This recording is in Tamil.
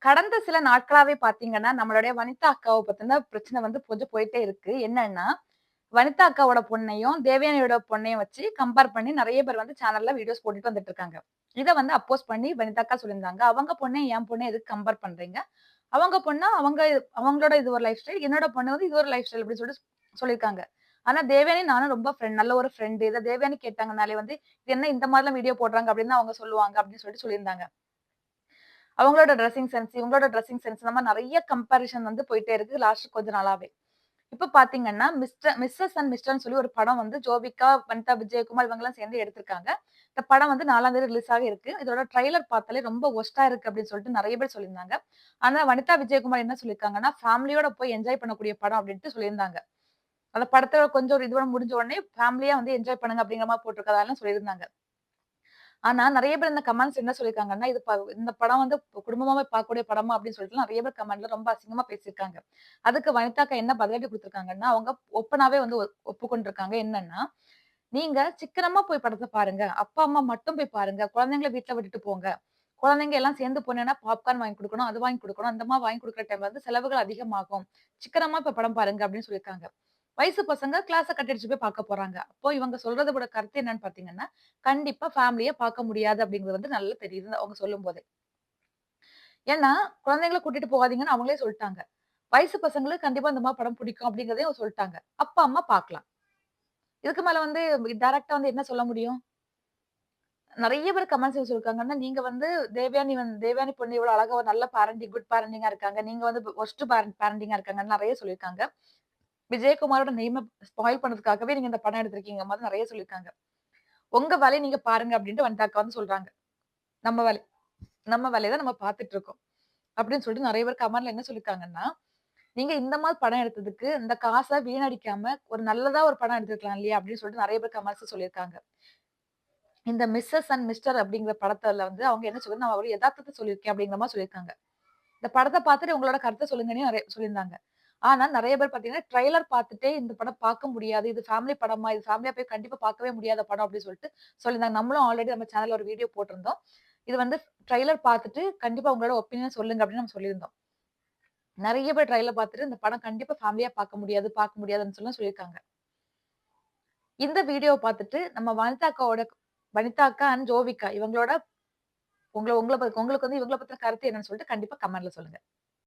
கடந்த சில நாட்களாவே பார்த்தீங்கன்னா, நம்மளுடைய வனிதா அக்காவ பத்தின பிரச்சனை வந்து கொஞ்சம் போயிட்டே இருக்கு. என்னன்னா, வனிதா அக்காவோட பொண்ணையும், தேவயானியோட பொண்ணையும் வச்சு கம்பேர் பண்ணி நெறைய பேர் வந்து சேனல்ல வீடியோஸ் போட்டுட்டு வந்துட்டு இருக்காங்க. இத வந்து அப்போஸ் பண்ணி வனிதா அக்கா சொல்லியிருந்தாங்க. அவங்க பொண்ணையும் என் பொண்ணையும் எதுக்கு கம்பேர் பண்றீங்க? அவங்க பொண்ணா அவங்களோட இது ஒரு லைஃப் ஸ்டைல். என்னோட பொண்ணு வந்து இது ஒரு லைஃப் ஸ்டைல் அப்டின்னு சொல்லிட்டு சொல்லியிருக்காங்க. ஆனா தேவயானி நானும் ரொம்ப நல்ல ஒரு ஃப்ரெண்ட். இத தேவயானி கேட்டாங்கனாலே வந்து, "இது என்ன இந்த மாரிலாம் வீடியோ போடுறாங்க" அப்டின்னு தான் அவங்க சொல்லுவாங்க அப்டின்னு சொல்லிட்டு சொல்லியிருந்தாங்க. அவங்களோட ட்ரெஸ்ஸிங் சென்ஸ், இவங்களோட ட்ரெஸ்ஸிங் சென்ஸ் இந்த மாரி நெறைய கம்பேரிசன் வந்து போயிட்டே இருக்கு லாஸ்ட் கொஞ்ச நாளாவே. இப்ப பாத்தீங்கன்னா, மிஸ்ஸஸ் அண்ட் மிஸ்டர்ன்னு சொல்லி ஒரு படம் வந்து ஜோவிகா, வனிதா விஜயகுமார் இவங்கலாம் சேர்ந்து எடுத்திருக்காங்க. இந்த படம் வந்து 4ஆம் தேதி ரிலீஸ் ஆக இருக்கு. இதோட ட்ரெய்லர் பார்த்தாலே ரொம்ப வொர்ஸ்ட்டா இருக்கு அப்படின்னு சொல்லிட்டு நெறைய பேர் சொல்லியிருந்தாங்க. ஆனா வனிதா விஜயகுமார் என்ன சொல்லியிருக்காங்கன்னா, ஃபேமிலியோட போய் என்ஜாய் பண்ணக்கூடிய படம் அப்படின்ட்டு சொல்லியிருந்தாங்க. அந்த படத்த கொஞ்சம் ஒரு இதுவோட முடிஞ்ச உடனே ஃபேமிலியா வந்து என்ஜாய் பண்ணுங்க அப்படிங்கிற மாரி போட்டிருக்கதாலாம் சொல்லியிருந்தாங்க. ஆனா, நெறைய பேர் இந்த கமெண்ட்ஸ் என்ன சொல்லியிருக்காங்கன்னா, இந்த படம் வந்து குடும்பமாவே பார்க்கக்கூடிய படமா அப்படின்னு சொல்லிட்டு நெறைய பேர் கமெண்ட்ல ரொம்ப அசிங்கமா பேசியிருக்காங்க. அதுக்கு வனிதா அக்கா என்ன பதிலடி குடுத்துருக்காங்கன்னா, அவங்க ஓப்பனாவே வந்து ஒப்புக்கொண்டிருக்காங்க. என்னன்னா, "நீங்க சிக்கனமா போய் படத்த பாருங்க. அப்பா, அம்மா மட்டும் போய் பாருங்க. குழந்தைங்கள வீட்ல விட்டுட்டு போங்க. குழந்தைங்க எல்லாம் சேர்ந்து போனீங்கன்னா, பாப்கார்ன் வாங்கி குடுக்கணும், அது வாங்கி குடுக்கணும். அந்த மாரி வாங்கி குடுக்குற டைம்ல வந்து செலவுகள் அதிகமாகும். சிக்கனமா போய் படம் பாருங்க" அப்படின்னு சொல்லியிருக்காங்க. வயசு பசங்க கிளாஸ கட் அடிச்சு போய் பார்க்க போறாங்க. அப்போ இவங்க சொல்றதோட கருத்து என்னன்னு பார்த்தீங்கன்னா, கண்டிப்பா ஃபேமிலியா பார்க்க முடியாது அப்படிங்கிறது வந்து நல்லா தெரியுது அவங்க சொல்லும்போதே. ஏன்னா, குழந்தைங்கள கூட்டிட்டு போகாதீங்கன்னு அவங்களே சொல்ட்டாங்க. வயசு பசங்களுக்கு கண்டிப்பா இந்த மாரி படம் பிடிக்கும் அப்படிங்கிறதையும் அவங்க சொல்ட்டாங்க. அப்பா, அம்மா பார்க்கலாம். இதுக்கு மேல வந்து டைரக்ட்டா வந்து என்ன சொல்ல முடியும்? நெறைய பேர் கமெண்ட்ஸ் சொல்லிருக்காங்கன்னா, நீங்க வந்து தேவயானி பொண்ணு இவ்வளவு அழகா ஒரு நல்ல பேரண்டிங், குட் பேரண்டிங்கா இருக்காங்க. நீங்க வந்து வொர்ஸ்ட் பேரண்டிங்கா இருக்காங்கன்னு நெறைய சொல்லியிருக்காங்க. விஜயகுமாரோட நேம ஸ்பாயில் பண்றதுக்காகவே நீங்க இந்த படம் எடுத்திருக்கீங்க மாரி நெறைய சொல்லியிருக்காங்க. உங்க வேலைய நீங்க பாருங்க அப்டின்ட்டு வனிதா அக்கா வந்து சொல்றாங்க. நம்ம வேலை நம்ம வேலைய தான் நம்ம பார்த்துட்டு இருக்கோம். அப்டின்னு சொல்லிட்டு நெறைய பேர் கமெண்ட்ல என்ன சொல்லியிருக்காங்கன்னா, நீங்க இந்த மாரி படம் எடுத்ததுக்கு இந்த காச வீணடிக்காம ஒரு நல்லதா ஒரு படம் எடுத்திருக்கலாம் இல்லையா? அப்டின்னு சொல்லிட்டு நெறைய பேர் கமெண்ட்ஸ்ல சொல்லியிருக்காங்க. இந்த மிஸ்ஸஸ் அண்ட் மிஸ்டர் அப்டிங்கிற படத்துல வந்து அவங்க என்ன சொல்றாங்க, நான் ஒரு எதார்த்தத்த சொல்லியிருக்கேன் அப்டிங்கிற மாரி சொல்லியிருக்காங்க. இந்த படத்த பார்த்துட்டு உங்களோட கருத்த சொல்லுங்கன்னு நெறைய சொல்லியிருந்தாங்க. ஆனா நெறைய பேர் பார்த்தீங்கன்னா, ட்ரெய்லர் பார்த்துட்டே இந்த படம் பார்க்க முடியாது. இது ஃபேமிலி படமா? இது ஃபேமிலியா போய் கண்டிப்பா பார்க்கவே முடியாத படம் அப்டின்னு சொல்லிட்டு சொல்லியிருந்தாங்க. நம்மளும் ஆல்ரெடி நம்ம சேனல்ல ஒரு வீடியோ போட்டிருந்தோம். இது வந்து ட்ரெய்லர் பார்த்துட்டு கண்டிப்பா உங்களோட ஒப்பீனியன் சொல்லுங்க அப்டின்னு நம்ம சொல்லியிருந்தோம். நெறைய பேர் ட்ரெய்லர் பார்த்துட்டு இந்த படம் கண்டிப்பா ஃபேமிலியா பார்க்க முடியாதுன்னு சொல்லி சொல்லியிருக்காங்க. இந்த வீடியோவ பார்த்துட்டு நம்ம வனிதா அக்கா அண்ட் ஜோவிகா இவங்களோட உங்களுக்கு வந்து இவங்கள பத்தின கருத்து என்னன்னு சொல்லிட்டு கண்டிப்பா கமெண்ட்ல சொல்லுங்க.